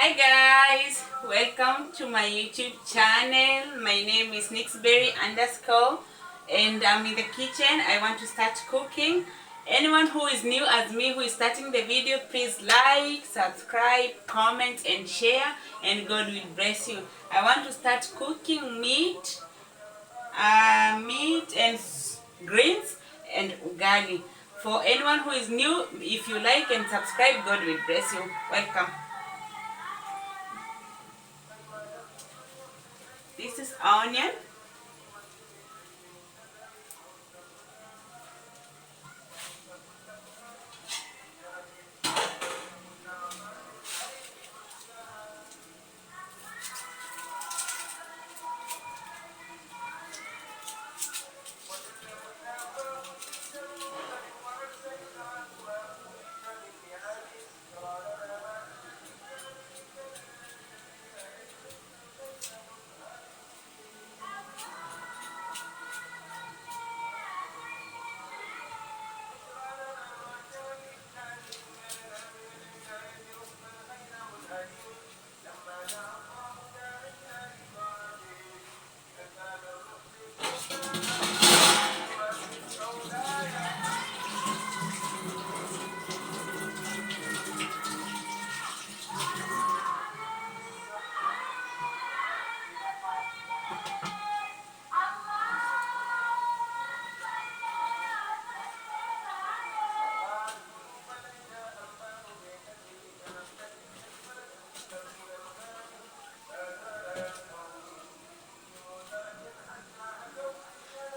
Hi guys, welcome to my YouTube channel. My name is Nixberry underscore and I'm in the kitchen. I want to start cooking. Anyone who is new as me who is starting the video, please like, subscribe, comment and share, and God will bless you. I want to start cooking meat and greens and ugali. For anyone who is new, if you like and subscribe, God will bless you. Welcome. This is onion.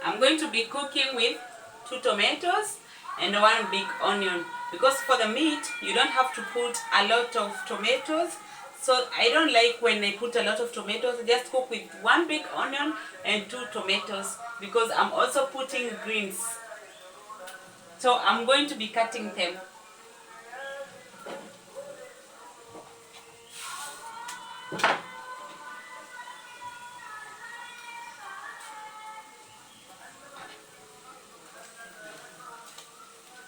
I'm going to be cooking with 2 tomatoes and 1 big onion, because for the meat you don't have to put a lot of tomatoes. So I don't like when I put a lot of tomatoes. Just cook with 1 big onion and 2 tomatoes, because I'm also putting greens. So I'm going to be cutting them.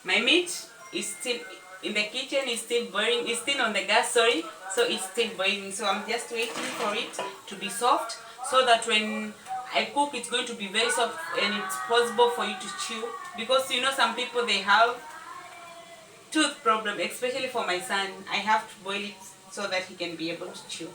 My meat is still in the kitchen, is still boiling, is still on the gas, sorry. So it's still boiling. So I'm just waiting for it to be soft, so that when I cook it's going to be very soft and it's possible for you to chew. Because you know some people they have tooth problem, especially for my son. I have to boil it so that he can be able to chew.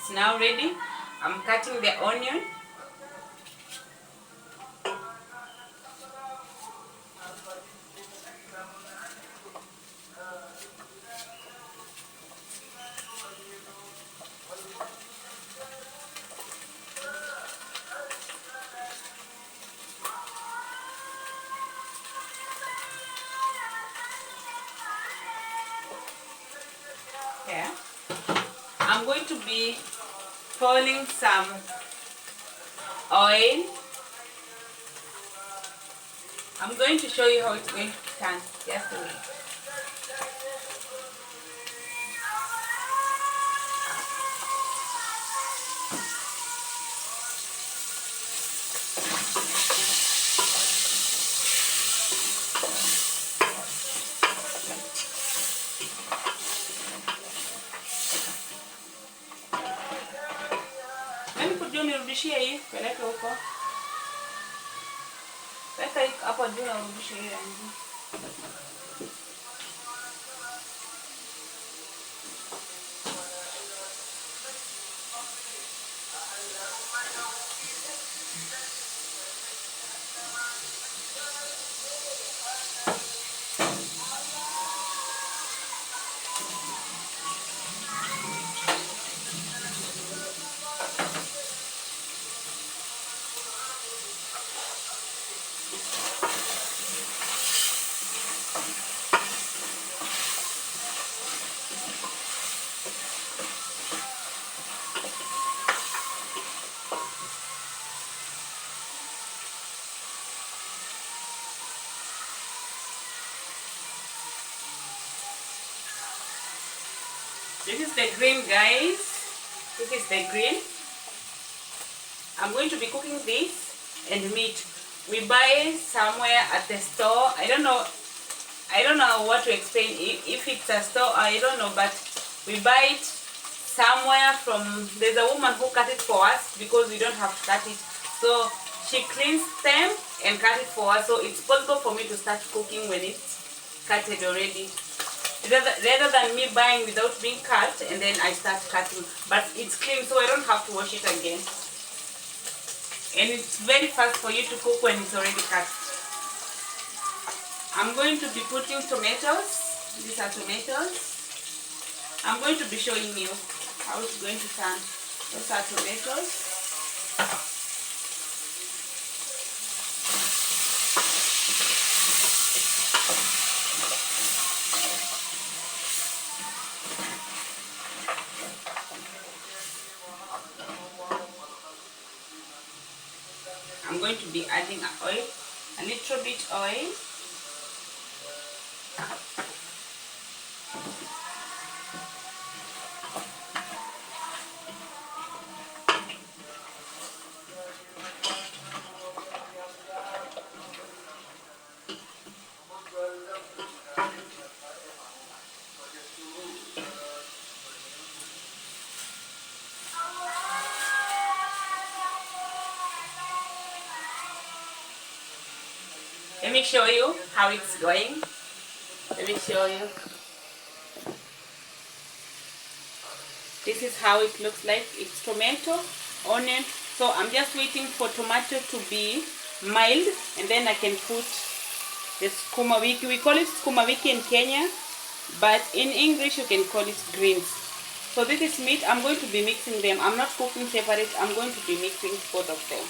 It's now ready. I'm cutting the onion. Yeah. I'm going to be pouring some oil. I'm going to show you how it's going to turn. Just a minute. Mimi kujua nirudishie hii, peleke huko. Weka hii hapo juu na urudishe hii rangi. This is the green, guys. This is the green. I'm going to be cooking this and meat. We buy somewhere at the store. I don't know what to explain. If it's a store, I don't know, but we buy it somewhere from. There's a woman who cut it for us because we don't have to cut it. So she cleans them and cut it for us. So it's possible for me to start cooking when it's cutted already, rather than me buying without being cut and then I start cutting. But it's clean, so I don't have to wash it again. And it's very fast for you to cook when it's already cut. I'm going to be putting tomatoes. These are tomatoes. I'm going to be showing you how it's going to turn. Those are tomatoes. I'm going to be adding oil, a little bit oil. Let me show you how it's going. Let me show you. This is how it looks like. It's tomato, onion. So I'm just waiting for tomato to be mild, and then I can put the sukuma wiki. We call it sukuma wiki in Kenya, but in English you can call it greens. So this is meat. I'm going to be mixing them. I'm not cooking separate. I'm going to be mixing both of them.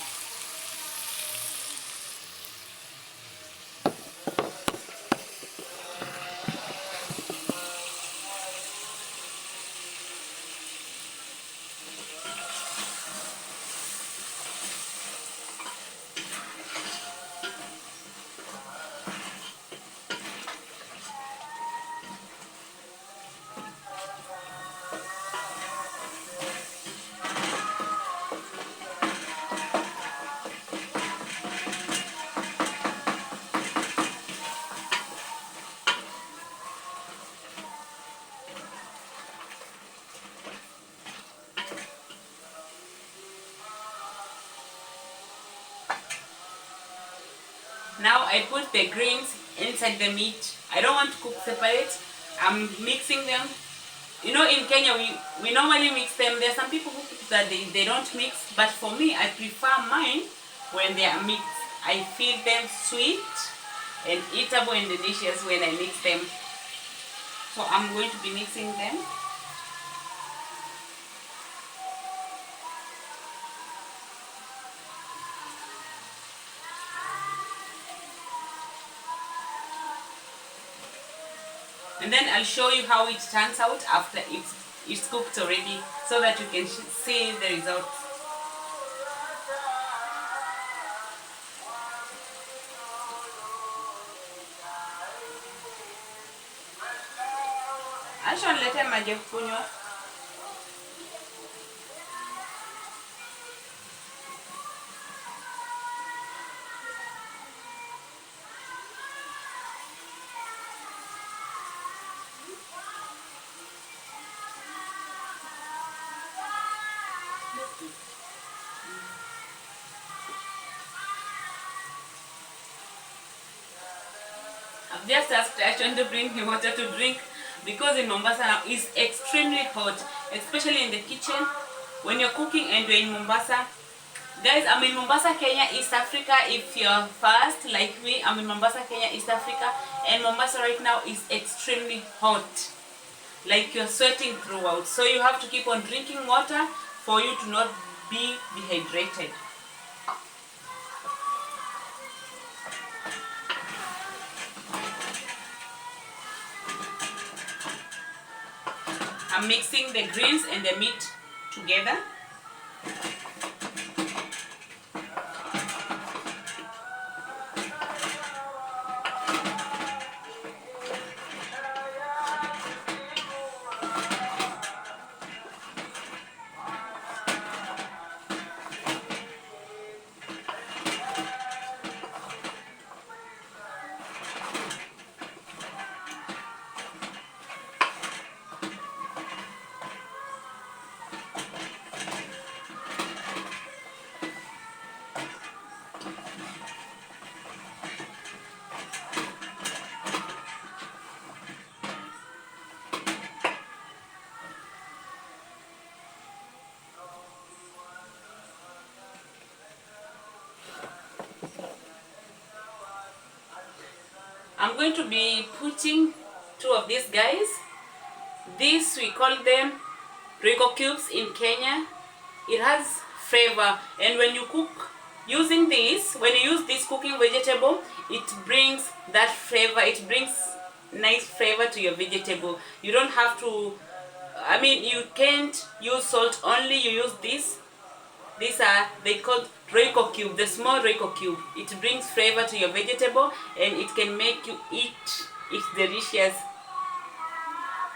Now I put the greens inside the meat. I don't want to cook separate. I'm mixing them. You know, in Kenya we normally mix them. There are some people who cook that they don't mix, but for me I prefer mine when they are mixed. I feel them sweet and eatable and delicious when I mix them. So I'm going to be mixing them. And then I'll show you how it turns out after it's cooked already, so that you can see the results. Acha nilete maji ya kunywa. I've just asked Ashton to bring me water to drink because in Mombasa now it's extremely hot, especially in the kitchen when you're cooking and you're in Mombasa. Guys, I'm in Mombasa, Kenya, East Africa. If you're fast like me, I'm in Mombasa, Kenya, East Africa, and Mombasa right now is extremely hot. Like you're sweating throughout. So you have to keep on drinking water for you to not be dehydrated. I'm mixing the greens and the meat together. I'm going to be putting 2 of these guys. This we call them Royco cubes in Kenya. It has flavor, and when you cook using this, when you use this cooking vegetable, it brings that flavor. It brings nice flavor to your vegetable. You don't have to, I mean, you can't use salt only. You use this. These are, they called Royco cube, the small Royco cube. It brings flavor to your vegetable and it can make you eat it delicious.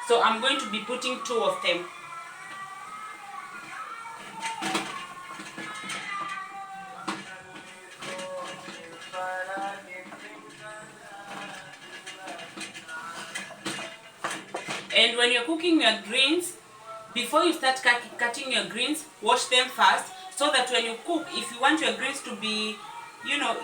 So I'm going to be putting 2 of them. And when you're cooking your greens, before you start cutting your greens, wash them first, so that when you cook, if you want your greens to be, you know,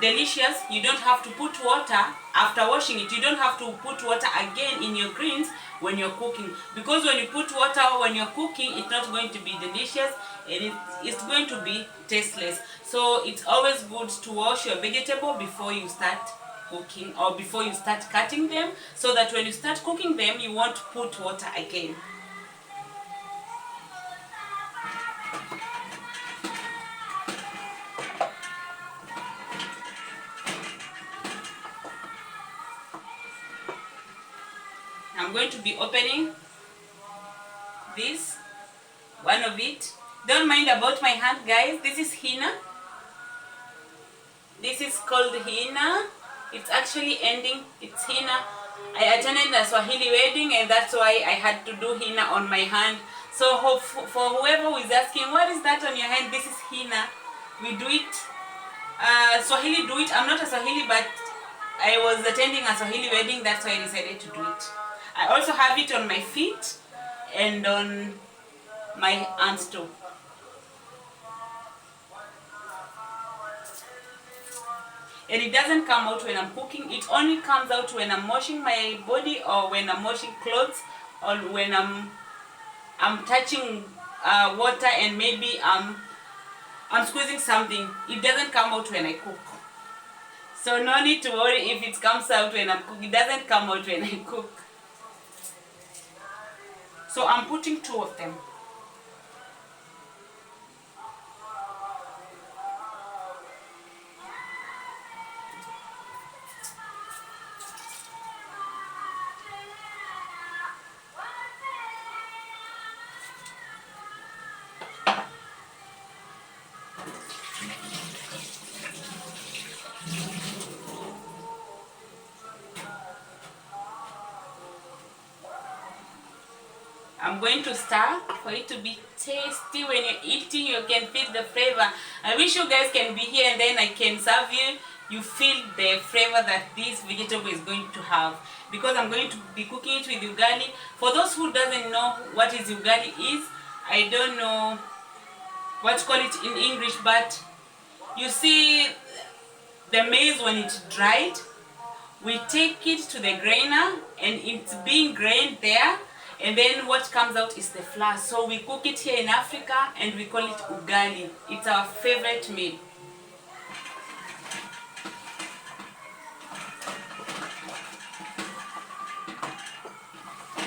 delicious, you don't have to put water after washing it. You don't have to put water again in your greens when you're cooking, because when you put water when you're cooking, it's not going to be delicious and it's going to be tasteless. So it's always good to wash your vegetable before you start cooking or before you start cutting them, so that when you start cooking them, you won't put water again. I'm going to be opening this, one of it. Don't mind about my hand, guys. This is henna. This is called henna. It's actually ending. It's henna. I attended a Swahili wedding and that's why I had to do henna on my hand. So for whoever who is asking, what is that on your hand? This is henna. We do it. Swahili do it. I'm not a Swahili, but I was attending a Swahili wedding. That's why I decided to do it. I also have it on my feet and on my hands too. And it doesn't come out when I'm cooking. It only comes out when I'm washing my body, or when I'm washing clothes, or when I'm touching water and maybe I'm squeezing something. It doesn't come out when I cook. So no need to worry if it comes out when I'm cooking. It doesn't come out when I cook. So I'm putting 2 of them. I'm going to stir for it to be tasty. When you're eating, you can feel the flavor. I wish you guys can be here and then I can serve you. You feel the flavor that this vegetable is going to have, because I'm going to be cooking it with ugali. For those who doesn't know what is ugali is, I don't know what to call it in English, but you see the maize when it's dried, we take it to the grainer and it's being grained there. And then what comes out is the flour. So we cook it here in Africa and we call it ugali. It's our favorite meal.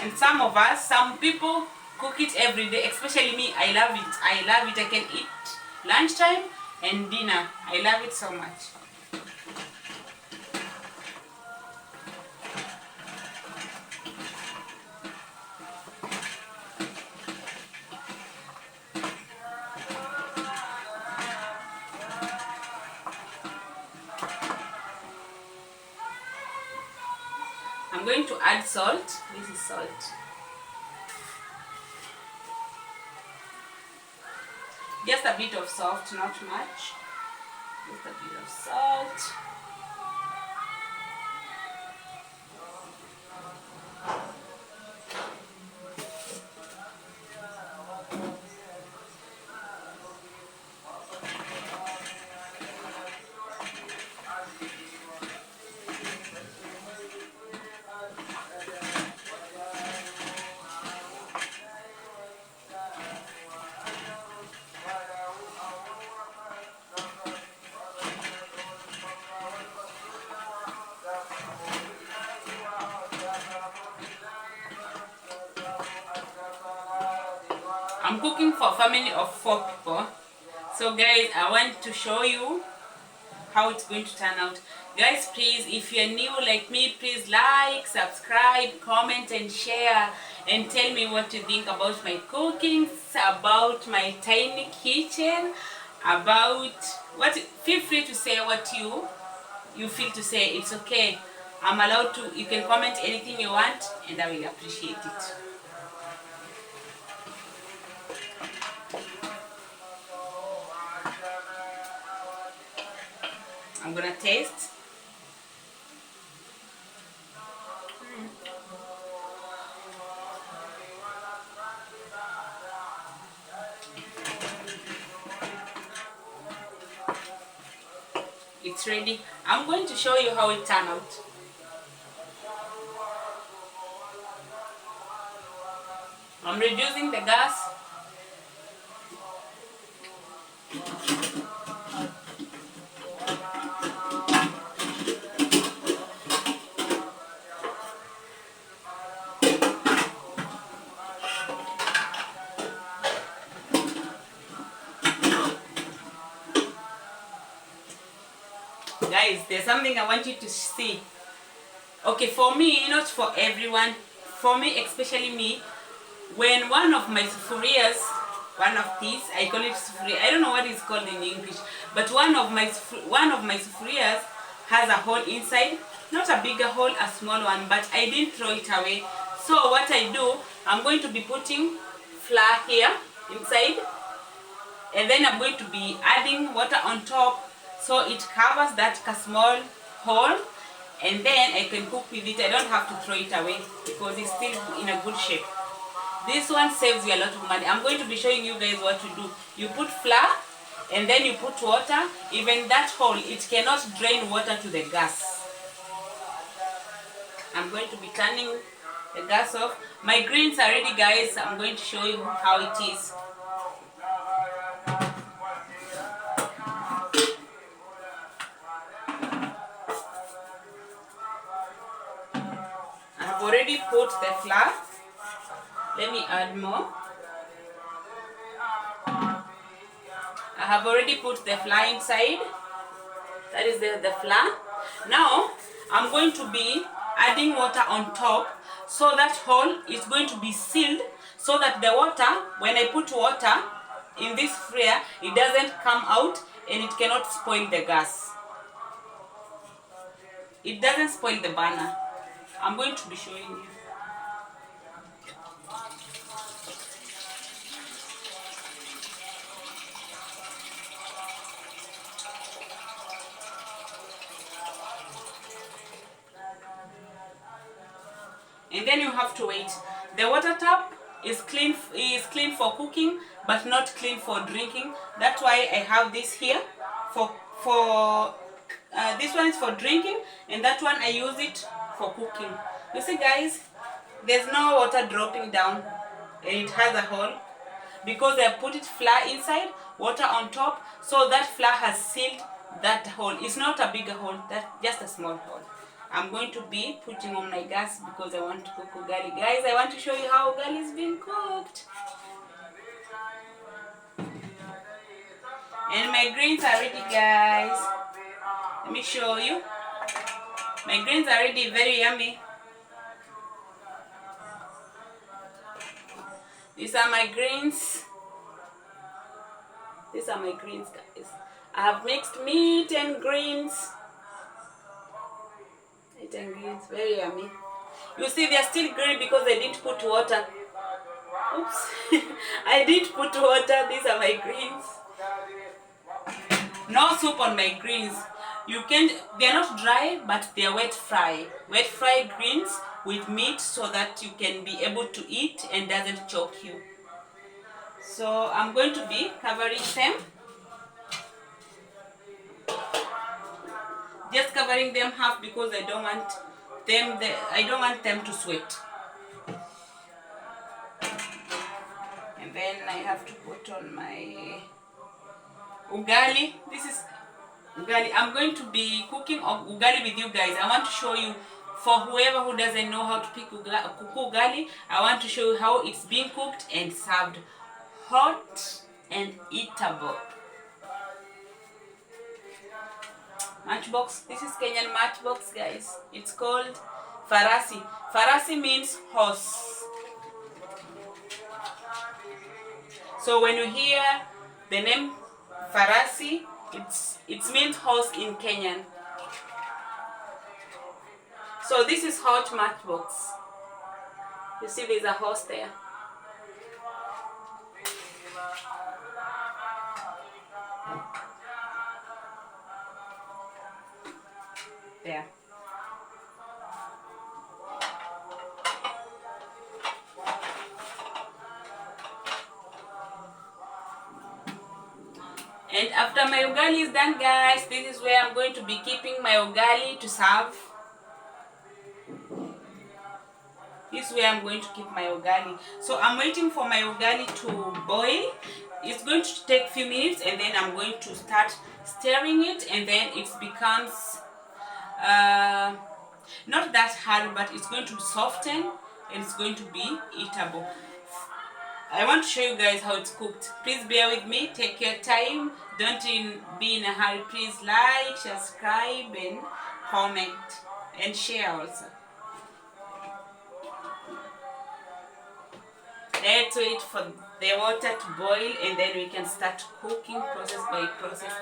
And some people cook it every day, especially me. I love it. I love it. I can eat lunchtime and dinner. I love it so much. I'm going to add salt. This is salt. Just a bit of salt, not much. Just a bit of salt. I'm cooking for a family of 4 people. So guys, I want to show you how it's going to turn out. Guys, please, if you're new like me, please like, subscribe, comment and share, and tell me what you think about my cooking, about my tiny kitchen, about what. Feel free to say what you feel to say. It's okay. I'm allowed to. You can comment anything you want and I will appreciate it. I'm gonna taste. It's ready. I'm going to show you how it turned out. I'm reducing the gas. Guys, there's something I want you to see. Okay, for me, not for everyone, for me, especially me, when one of my sufurias, one of these, I call it sufuria, I don't know what it's called in English, but one of my sufurias has a hole inside, not a bigger hole, a small one, but I didn't throw it away. So what I do, I'm going to be putting flour here inside, and then I'm going to be adding water on top so it covers that small hole, and then I can cook with it. I don't have to throw it away because it's still in a good shape. This one saves you a lot of money. I'm going to be showing you guys what to do. You put flour and then you put water. Even that hole, it cannot drain water to the gas. I'm going to be turning the gas off. My greens are ready, guys. I'm going to show you how it is. I've already put the flour. Let me add more. I have already put the flour inside. That is the flour. Now I'm going to be adding water on top, so that hole is going to be sealed, so that the water, when I put water in this fryer, it doesn't come out and it cannot spoil the gas. It doesn't spoil the burner. I'm going to be showing you. And then you have to wait. The water tap is clean for cooking, but not clean for drinking. That's why I have this here for this one is for drinking, and that one I use it for cooking. You see, guys, there's no water dropping down, and it has a hole because I put it flour inside, water on top, so that flour has sealed that hole. It's not a bigger hole, that's just a small hole. I'm going to be putting on my gas because I want to cook ugali. Guys, I want to show you how ugali is being cooked. And my greens are ready, guys. Let me show you. My greens are ready, very yummy. These are my greens. These are my greens, guys. I have mixed meat and greens. Meat and greens, very yummy. You see, they're still green because I didn't put water. Oops. I didn't put water. These are my greens. No soup on my greens. They're not dry, but they're wet fry. Wet fry greens with meat so that you can be able to eat and doesn't choke you. So I'm going to be covering them. Just covering them half because I don't want them to sweat. And then I have to put on my ugali. This is ugali. I'm going to be cooking ugali with you guys. I want to show you, for whoever who doesn't know how to cook ugali, I want to show you how it's being cooked and served hot and eatable. Matchbox. This is Kenyan matchbox, guys. It's called farasi. Farasi means horse. So when you hear the name farasi, it means horse in Kenyan. So this is hot matchbox. You see there's a horse there. There. And after my ugali is done, guys, this is where I'm going to be keeping my ugali to serve. This is where I'm going to keep my ugali. So I'm waiting for my ugali to boil. It's going to take a few minutes, and then I'm going to start stirring it, and then it becomes not that hard, but it's going to soften and it's going to be eatable. I want to show you guys how it's cooked. Please bear with me, take your time, don't be in a hurry. Please like, subscribe and comment and share also. Let's wait for the water to boil, and then we can start cooking process by process.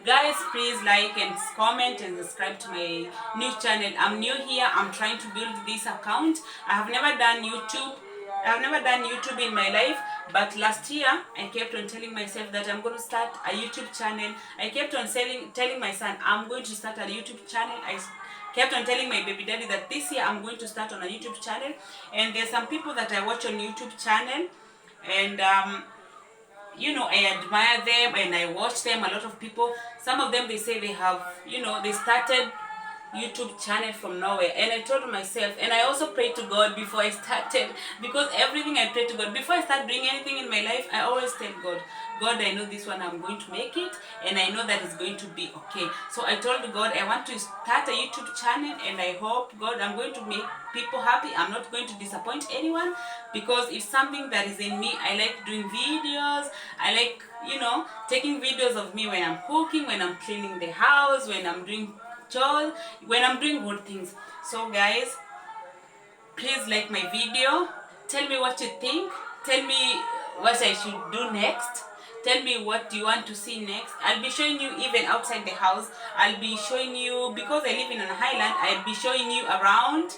Guys, please like and comment and subscribe to my new channel. I'm new here. I'm trying to build this account. I have never done YouTube in my life, but last year I kept on telling myself that I'm going to start a YouTube channel. I kept on telling my son I'm going to start a YouTube channel. I kept on telling my baby daddy that this year I'm going to start on a YouTube channel. And there's some people that I watch on YouTube channel, and you know, I admire them and I watch them. A lot of people, some of them, they say they have, you know, they started YouTube channel from nowhere. And I told myself, and I also prayed to God before I started, because everything I pray to God before I start doing anything in my life, I always tell God, God, I know this one I'm going to make it, and I know that it's going to be okay. So I told God I want to start a YouTube channel, and I hope, God, I'm going to make people happy. I'm not going to disappoint anyone, because it's something that is in me. I like doing videos. I like, you know, taking videos of me when I'm cooking, when I'm cleaning the house, when I'm doing chores, when I'm doing good things. So guys, please like my video. Tell me what you think. Tell me what I should do next. Tell me what you want to see next. I'll be showing you even outside the house. I'll be showing you, because I live in an island, I'll be showing you around,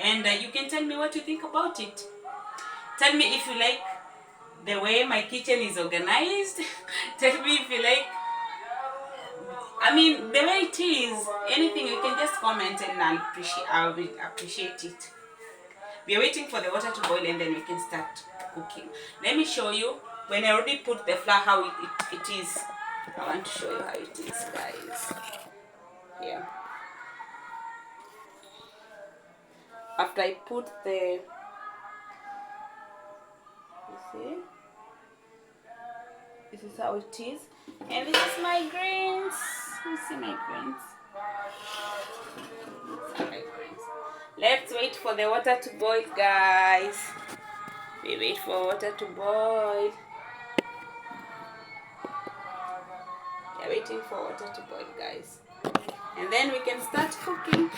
and you can tell me what you think about it. Tell me if you like the way my kitchen is organized. Tell me if you like, I mean, the way it is. Anything, you can just comment and I will appreciate it. We are waiting for the water to boil, and then we can start cooking. Let me show you when I already put the flour how it is. I want to show you how it is, guys. Yeah. After I put the, you see, this is how it is, and this is my greens. You see my greens. Let's wait for the water to boil, guys. We wait for water to boil. We are waiting for water to boil, guys. And then we can start cooking.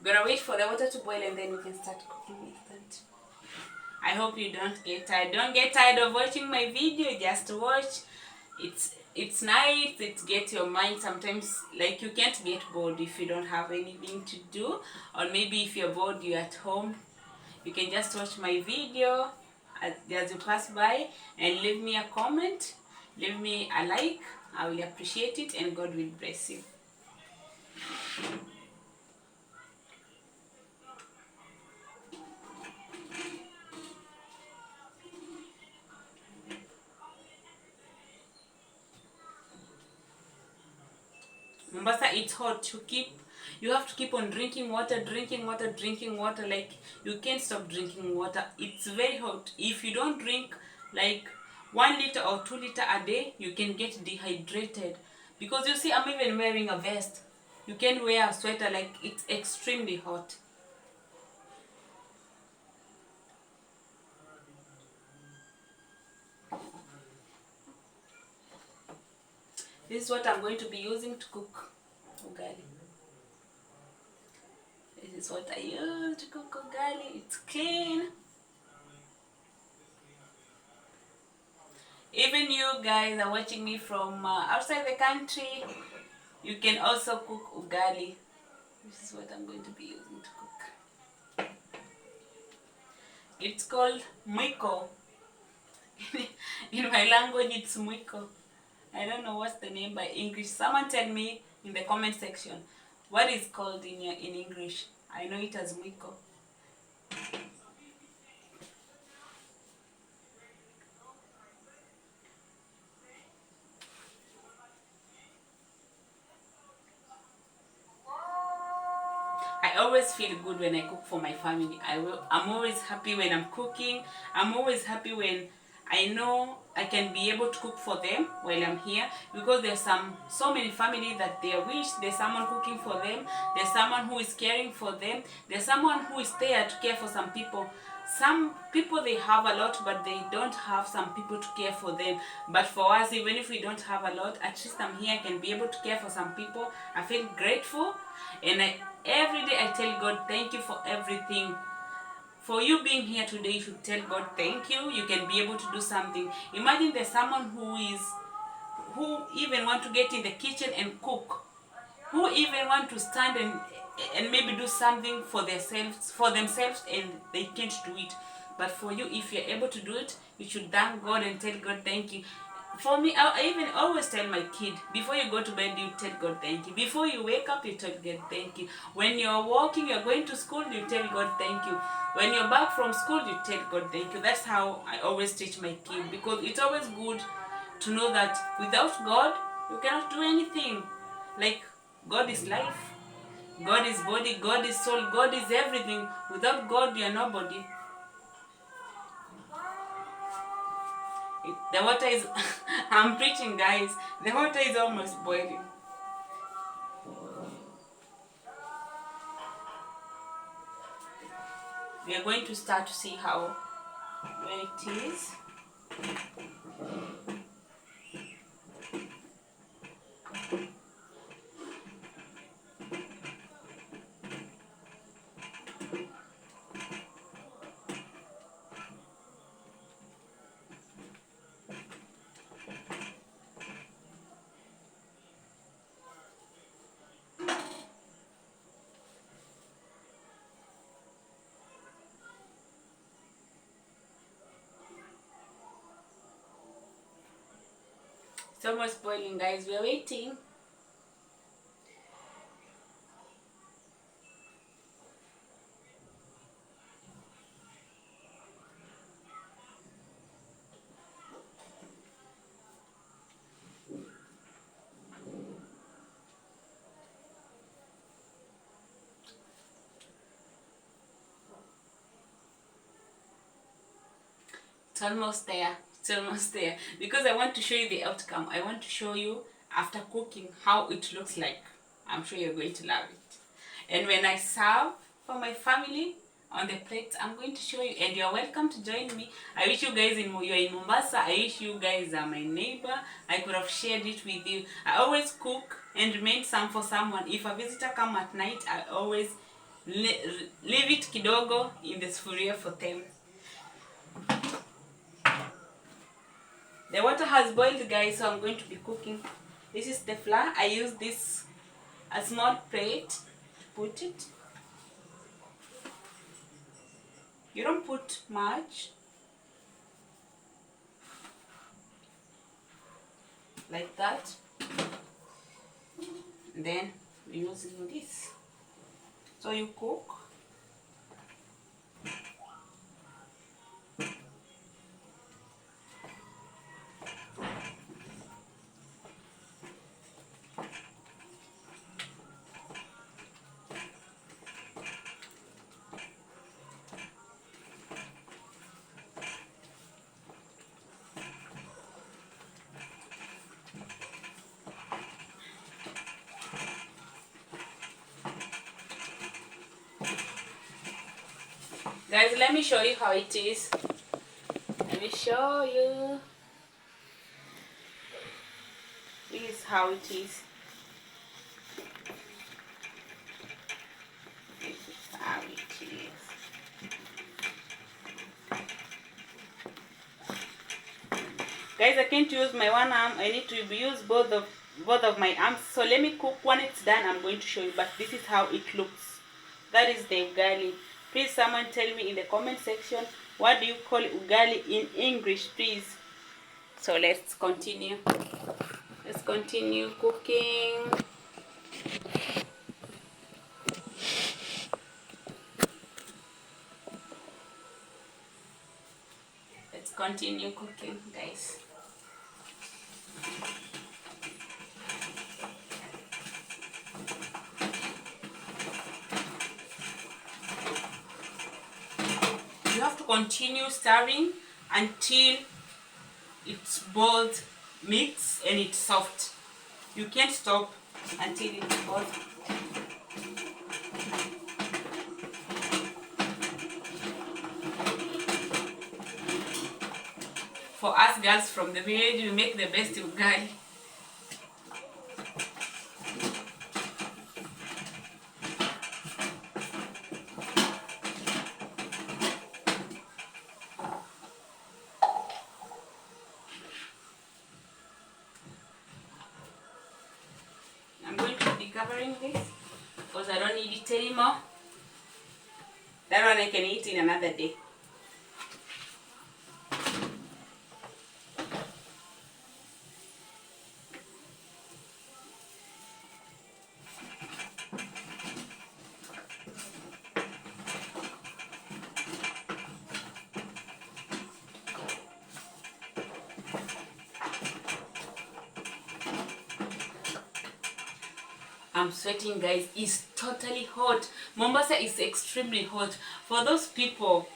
We're gonna wait for the water to boil, and then we can start cooking instant. I hope you don't get tired. Don't get tired of watching my video. Just watch. It's nice. It gets your mind. Sometimes, like, you can't get bored if you don't have anything to do, or maybe if you're bored, you're at home, you can just watch my video as you pass by, and leave me a comment, leave me a like. I will appreciate it, and God will bless you. Mombasa, it's hot. You have to keep on drinking water. Like, you can't stop drinking water. It's very hot. If you don't drink like 1 liter or 2 liter a day, you can get dehydrated. Because you see, I'm even wearing a vest. You can wear a sweater, like it's extremely hot. This is what I'm going to be using to cook ugali. This is what I use to cook ugali. It's clean. Even you guys are watching me from outside the country, you can also cook ugali. This is what I'm going to be using to cook. It's called mwiko. In my language, it's mwiko. I don't know what's the name by English. Someone tell me in the comment section what is called in English. I know it as mwiko. I always feel good when I cook for my family. I'm always happy when I'm cooking. I'm always happy when I know I can be able to cook for them while I'm here, because there's so many families that they wish there's someone cooking for them, there's someone who is caring for them, there's someone who is there to care for some people. Some people, they have a lot, but they don't have some people to care for them. But for us, even if we don't have a lot, at least I'm here, I can be able to care for some people. I feel grateful, and every day I tell God thank you for everything. For you being here today, you should tell God thank you. You can be able to do something. Imagine there's someone who even want to get in the kitchen and cook, who even want to stand and maybe do something for themselves, and they can't do it. But for you, if you're able to do it, you should thank God and tell God thank you. For me, I even always tell my kid, before you go to bed, you tell God thank you. Before you wake up, you tell God thank you. When you're walking, you're going to school, you tell God thank you. When you're back from school, you tell God thank you. That's how I always teach my kid, because it's always good to know that without God, you cannot do anything. Like, God is life, God is body, God is soul, God is everything. Without God, you are nobody. The water is, I'm preaching guys, the water is almost boiling. We are going to start to see how well it is. It's almost boiling, guys. We are waiting. It's almost there. It's almost there. Because I want to show you the outcome. I want to show you after cooking how it looks like. I'm sure you're going to love it. And when I serve for my family on the plate, I'm going to show you. And you're welcome to join me. I wish you guys you're in Mombasa. I wish you guys are my neighbor. I could have shared it with you. I always cook and made some for someone. If a visitor come at night, I always leave it kidogo in the sufuria for them. The water has boiled, guys, so I'm going to be cooking. This is the flour. I use this a small plate to put it. You don't put much. Like that. And then we're using this. So you cook. Guys, let me show you how it is. Let me show you. This is how it is. This is how it is. Guys, I can't use my one arm. I need to use both of my arms. So let me cook. When it's done, I'm going to show you. But this is how it looks. That is the ugali. Please, someone tell me in the comment section, what do you call ugali in English, please? So let's continue. Let's continue cooking. Let's continue cooking, guys. You have to continue stirring until it's boiled, mix, and it's soft. You can't stop until it's boiled. For us girls from the village, we make the best ugali. I'm going to be covering this because I don't need it anymore. That one I can eat in another day. I'm sweating, guys. It's totally hot. Mombasa is extremely hot. For those people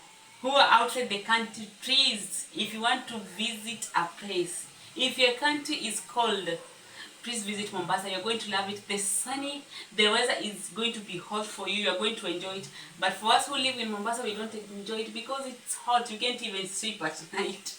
who are outside the country, please, if you want to visit a place, if your country is cold, please visit Mombasa. You're going to love it. The sunny, the weather is going to be hot for you. You're going to enjoy it. But for us who live in Mombasa, we don't enjoy it because it's hot. You can't even sleep at night.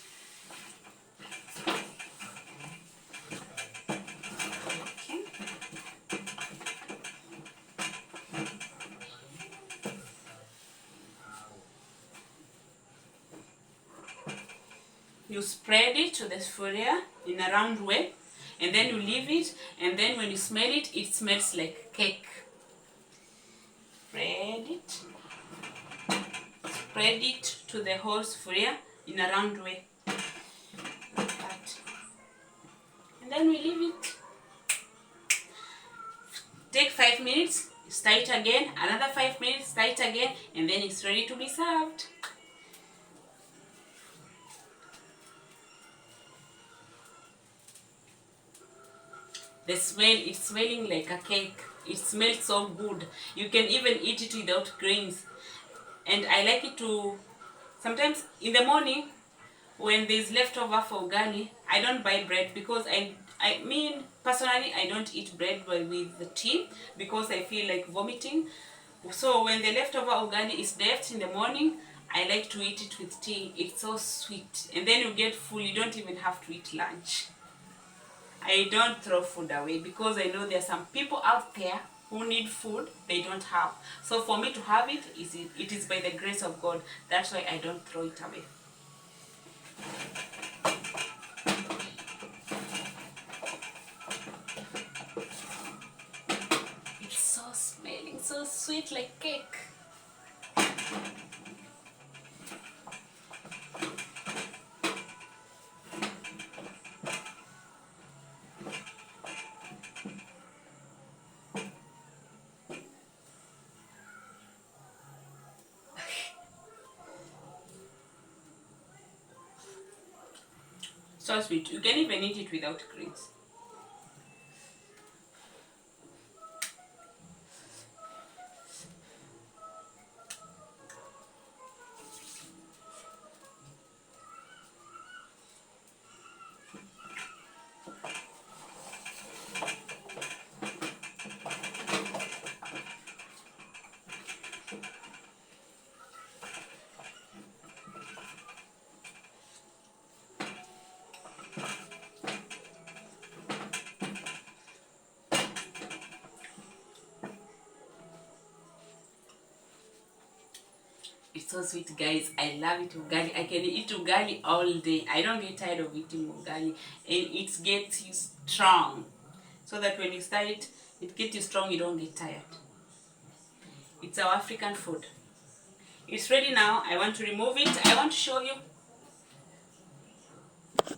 You spread it to the spharia in a round way, and then you leave it, and then when you smell it, it smells like cake. Spread it to the whole spharia in a round way, like that. And then we leave it. Take 5 minutes, stir it again, another 5 minutes, stir it again, and then it's ready to be served. The smell is smelling like a cake. It smells so good. You can even eat it without grains. And I like it to, sometimes in the morning when there's leftover for ugali, I don't buy bread because I mean personally I don't eat bread with the tea because I feel like vomiting. So when the leftover ugali is left in the morning, I like to eat it with tea. It's so sweet. And then you get full. You don't even have to eat lunch. I don't throw food away because I know there are some people out there who need food they don't have. So for me to have it is by the grace of God. That's why I don't throw it away. It's so smelling, so sweet like cake. So sweet. You can even eat it without greens. so sweet, guys. I love it ugali. I can eat ugali all day. I don't get tired of eating ugali, and it gets you strong, so that when you start it, it gets you strong. You don't get tired. It's our African food. It's ready now. I want to remove it. I want to show you